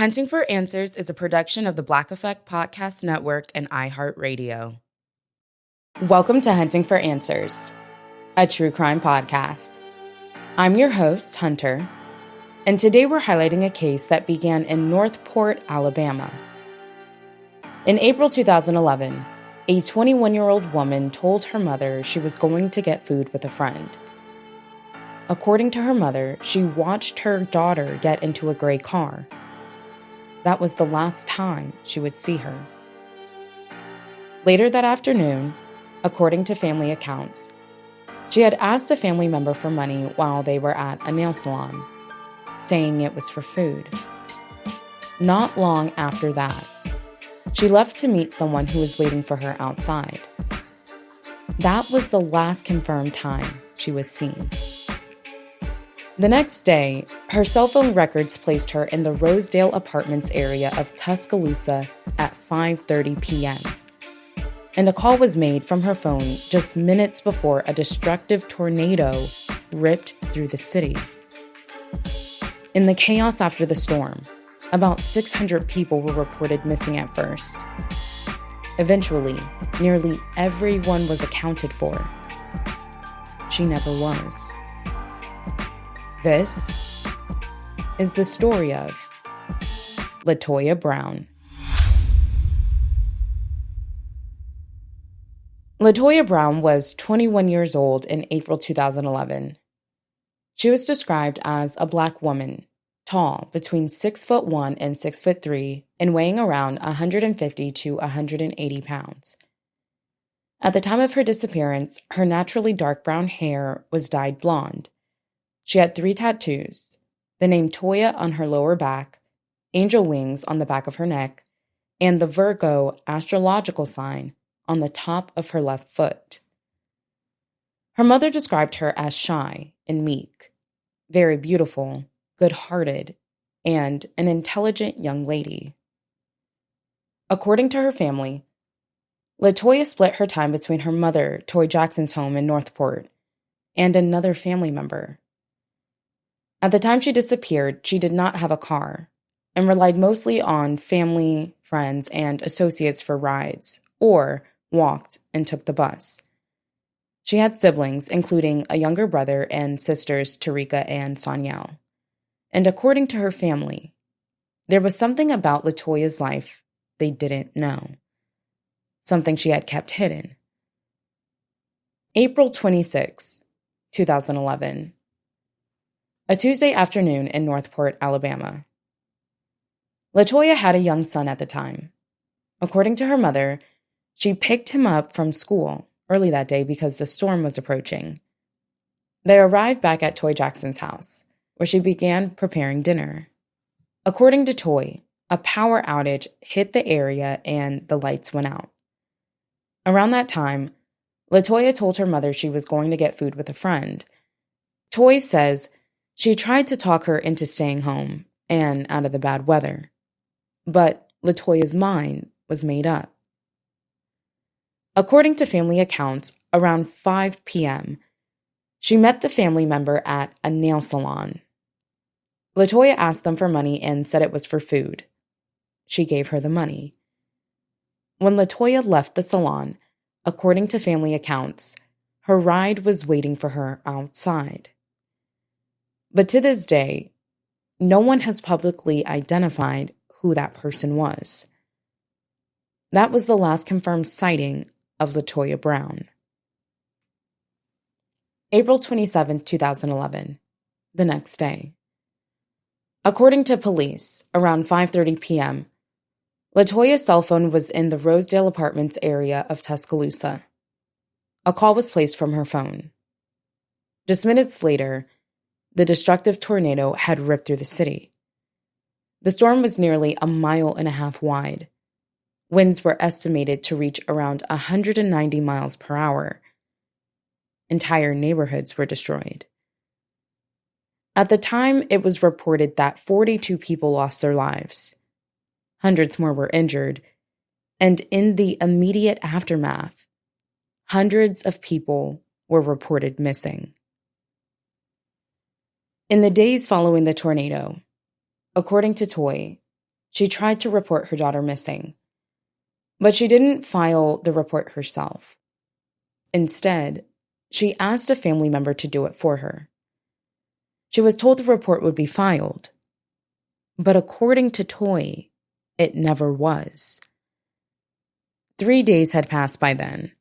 Hunting for Answers is a production of the Black Effect Podcast Network and iHeartRadio. Welcome to Hunting for Answers, a true crime podcast. I'm your host, Hunter, and today we're highlighting a case that began in Northport, Alabama. In April 2011, a 21-year-old woman told her mother she was going to get food with a friend. According to her mother, she watched her daughter get into a gray car. That was the last time she would see her. Later that afternoon, according to family accounts, she had asked a family member for money while they were at a nail salon, saying it was for food. Not long after that, she left to meet someone who was waiting for her outside. That was the last confirmed time she was seen. The next day, her cell phone records placed her in the Rosedale apartments area of Tuscaloosa at 5:30 p.m. And a call was made from her phone just minutes before a destructive tornado ripped through the city. In the chaos after the storm, about 600 people were reported missing at first. Eventually, nearly everyone was accounted for. She never was. This is the story of Latoya Brown. Latoya Brown was 21 years old in April 2011. She was described as a Black woman, tall, between 6'1" and 6'3", and weighing around 150 to 180 pounds. At the time of her disappearance, her naturally dark brown hair was dyed blonde. She had 3 tattoos, the name Toya on her lower back, angel wings on the back of her neck, and the Virgo astrological sign on the top of her left foot. Her mother described her as shy and meek, very beautiful, good-hearted, and an intelligent young lady. According to her family, Latoya split her time between her mother, Toy Jackson's home in Northport, and another family member. At the time she disappeared, she did not have a car and relied mostly on family, friends, and associates for rides, or walked and took the bus. She had siblings, including a younger brother and sisters Tarika and Sonyel. And according to her family, there was something about Latoya's life they didn't know, something she had kept hidden. April 26, 2011. A Tuesday afternoon in Northport, Alabama. Latoya had a young son at the time. According to her mother, she picked him up from school early that day because the storm was approaching. They arrived back at Toy Jackson's house, where she began preparing dinner. According to Toy, a power outage hit the area and the lights went out. Around that time, Latoya told her mother she was going to get food with a friend. Toy says she tried to talk her into staying home and out of the bad weather, but Latoya's mind was made up. According to family accounts, around 5 p.m., she met the family member at a nail salon. Latoya asked them for money and said it was for food. She gave her the money. When Latoya left the salon, according to family accounts, her ride was waiting for her outside. But to this day, no one has publicly identified who that person was. That was the last confirmed sighting of Latoya Brown. April 27, 2011, the next day. According to police, around 5:30 p.m., Latoya's cell phone was in the Rosedale apartments area of Tuscaloosa. A call was placed from her phone. Just minutes later, the destructive tornado had ripped through the city. The storm was nearly 1.5 miles wide. Winds were estimated to reach around 190 miles per hour. Entire neighborhoods were destroyed. At the time, it was reported that 42 people lost their lives. Hundreds more were injured, and in the immediate aftermath, hundreds of people were reported missing. In the days following the tornado, according to Toy, she tried to report her daughter missing, but she didn't file the report herself. Instead, she asked a family member to do it for her. She was told the report would be filed, but according to Toy, it never was. 3 days had passed by then.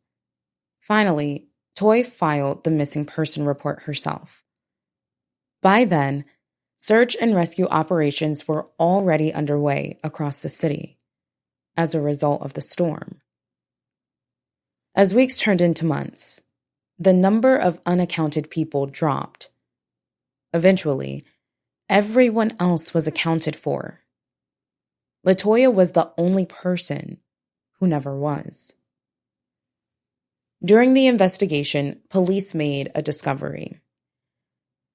Finally, Toy filed the missing person report herself. By then, search and rescue operations were already underway across the city as a result of the storm. As weeks turned into months, the number of unaccounted people dropped. Eventually, everyone else was accounted for. Latoya was the only person who never was. During the investigation, police made a discovery.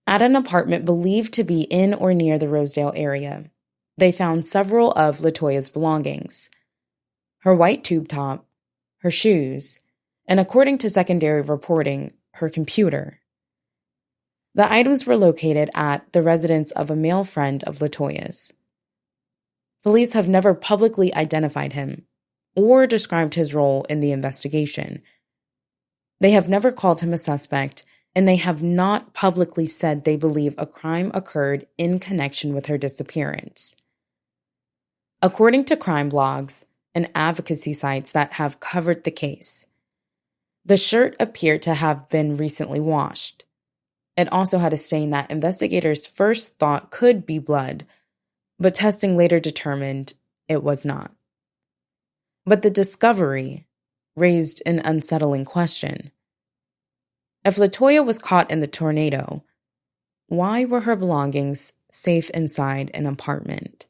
At an apartment believed to be in or near the Rosedale area, they found several of Latoya's belongings: her white tube top, her shoes, and according to secondary reporting, her computer. The items were located at the residence of a male friend of Latoya's. Police have never publicly identified him or described his role in the investigation. They have never called him a suspect, and they have not publicly said they believe a crime occurred in connection with her disappearance. According to crime blogs and advocacy sites that have covered the case, the shirt appeared to have been recently washed. It also had a stain that investigators first thought could be blood, but testing later determined it was not. But the discovery raised an unsettling question. If Latoya was caught in the tornado, why were her belongings safe inside an apartment?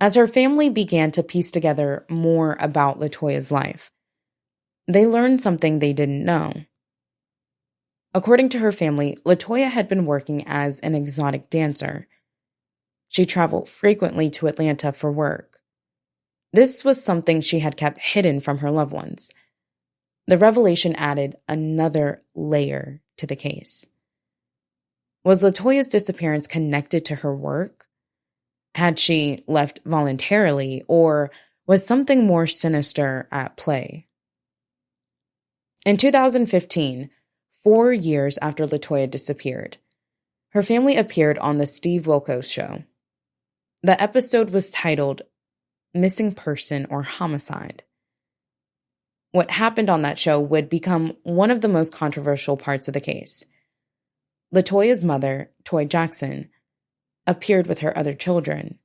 As her family began to piece together more about Latoya's life, they learned something they didn't know. According to her family, Latoya had been working as an exotic dancer. She traveled frequently to Atlanta for work. This was something she had kept hidden from her loved ones. The revelation added another layer to the case. Was Latoya's disappearance connected to her work? Had she left voluntarily, or was something more sinister at play? In 2015, 4 years after Latoya disappeared, her family appeared on The Steve Wilkos Show. The episode was titled Missing Person or Homicide. What happened on that show would become one of the most controversial parts of the case. Latoya's mother, Toy Jackson, appeared with her other children.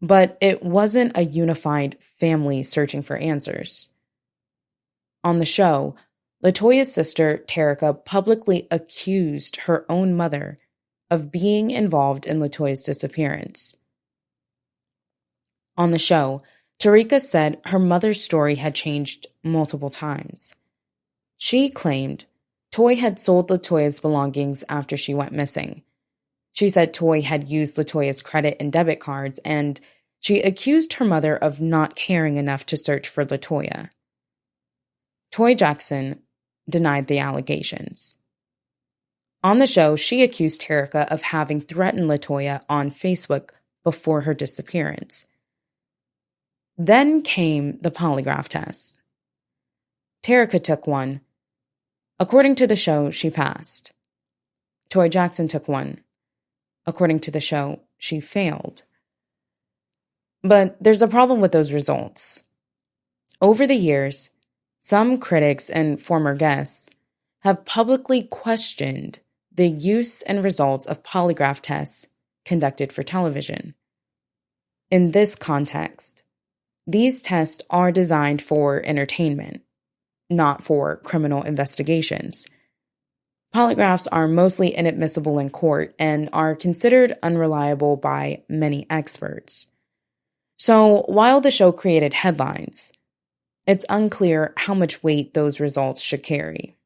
But it wasn't a unified family searching for answers. On the show, Latoya's sister, Terica, publicly accused her own mother of being involved in Latoya's disappearance. On the show, Terica said her mother's story had changed multiple times. She claimed Toy had sold Latoya's belongings after she went missing. She said Toy had used Latoya's credit and debit cards, and she accused her mother of not caring enough to search for Latoya. Toy Jackson denied the allegations. On the show, she accused Terica of having threatened Latoya on Facebook before her disappearance. Then came the polygraph tests. Terica took one. According to the show, she passed. Toy Jackson took one. According to the show, she failed. But there's a problem with those results. Over the years, some critics and former guests have publicly questioned the use and results of polygraph tests conducted for television. In this context, these tests are designed for entertainment, not for criminal investigations. Polygraphs are mostly inadmissible in court and are considered unreliable by many experts. So while the show created headlines, it's unclear how much weight those results should carry.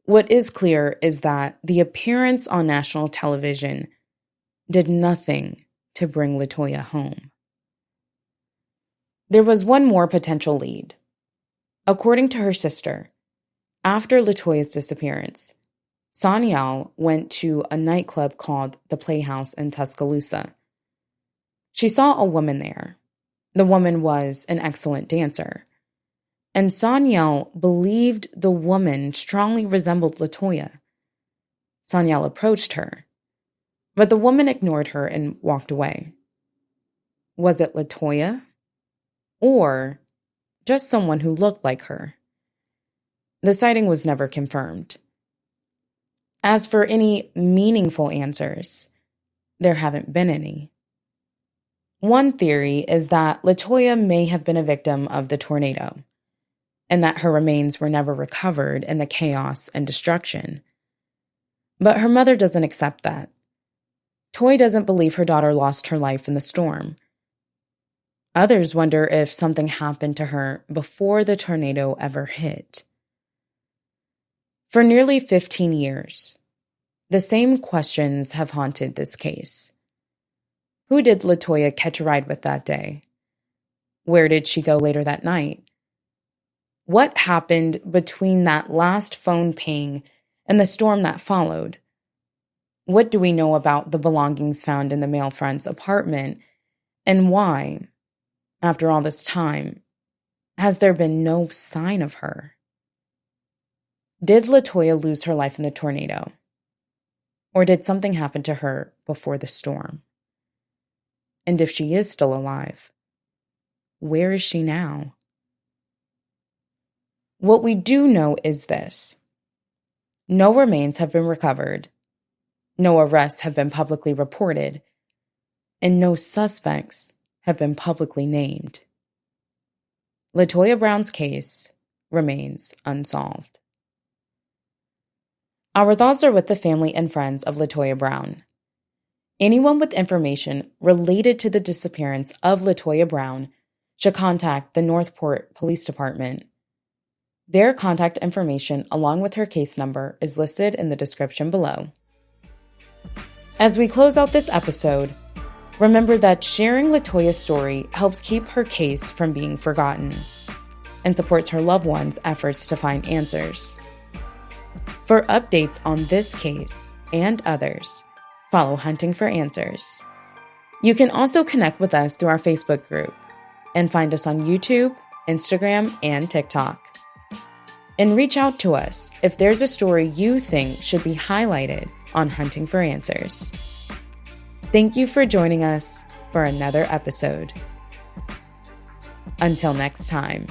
What is clear is that the appearance on national television did nothing to bring Latoya home. There was one more potential lead. According to her sister, after Latoya's disappearance, Sanyal went to a nightclub called the Playhouse in Tuscaloosa, She saw a woman there. The woman was an excellent dancer. And Sanyel believed the woman strongly resembled Latoya. Sanyel approached her, but the woman ignored her and walked away. Was it Latoya? Or just someone who looked like her? The sighting was never confirmed. As for any meaningful answers, there haven't been any. One theory is that Latoya may have been a victim of the tornado, and that her remains were never recovered in the chaos and destruction. But her mother doesn't accept that. Toy doesn't believe her daughter lost her life in the storm. Others wonder if something happened to her before the tornado ever hit. For nearly 15 years, the same questions have haunted this case. Who did Latoya catch a ride with that day? Where did she go later that night? What happened between that last phone ping and the storm that followed? What do we know about the belongings found in the male friend's apartment? And why, after all this time, has there been no sign of her? Did Latoya lose her life in the tornado? Or did something happen to her before the storm? And if she is still alive, where is she now? What we do know is this: no remains have been recovered, no arrests have been publicly reported, and no suspects have been publicly named. Latoya Brown's case remains unsolved. Our thoughts are with the family and friends of Latoya Brown. Anyone with information related to the disappearance of Latoya Brown should contact the Northport Police Department. Their contact information, along with her case number, is listed in the description below. As we close out this episode, remember that sharing Latoya's story helps keep her case from being forgotten and supports her loved ones' efforts to find answers. For updates on this case and others, follow Hunting for Answers. You can also connect with us through our Facebook group and find us on YouTube, Instagram, and TikTok. And reach out to us if there's a story you think should be highlighted on Hunting for Answers. Thank you for joining us for another episode. Until next time.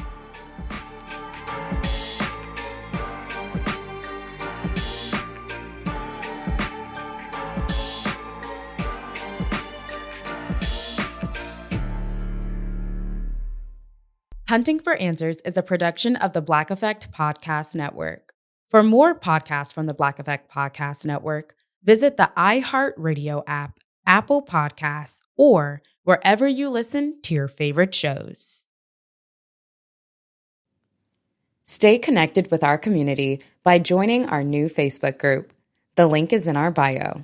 Hunting for Answers is a production of the Black Effect Podcast Network. For more podcasts from the Black Effect Podcast Network, visit the iHeartRadio app, Apple Podcasts, or wherever you listen to your favorite shows. Stay connected with our community by joining our new Facebook group. The link is in our bio.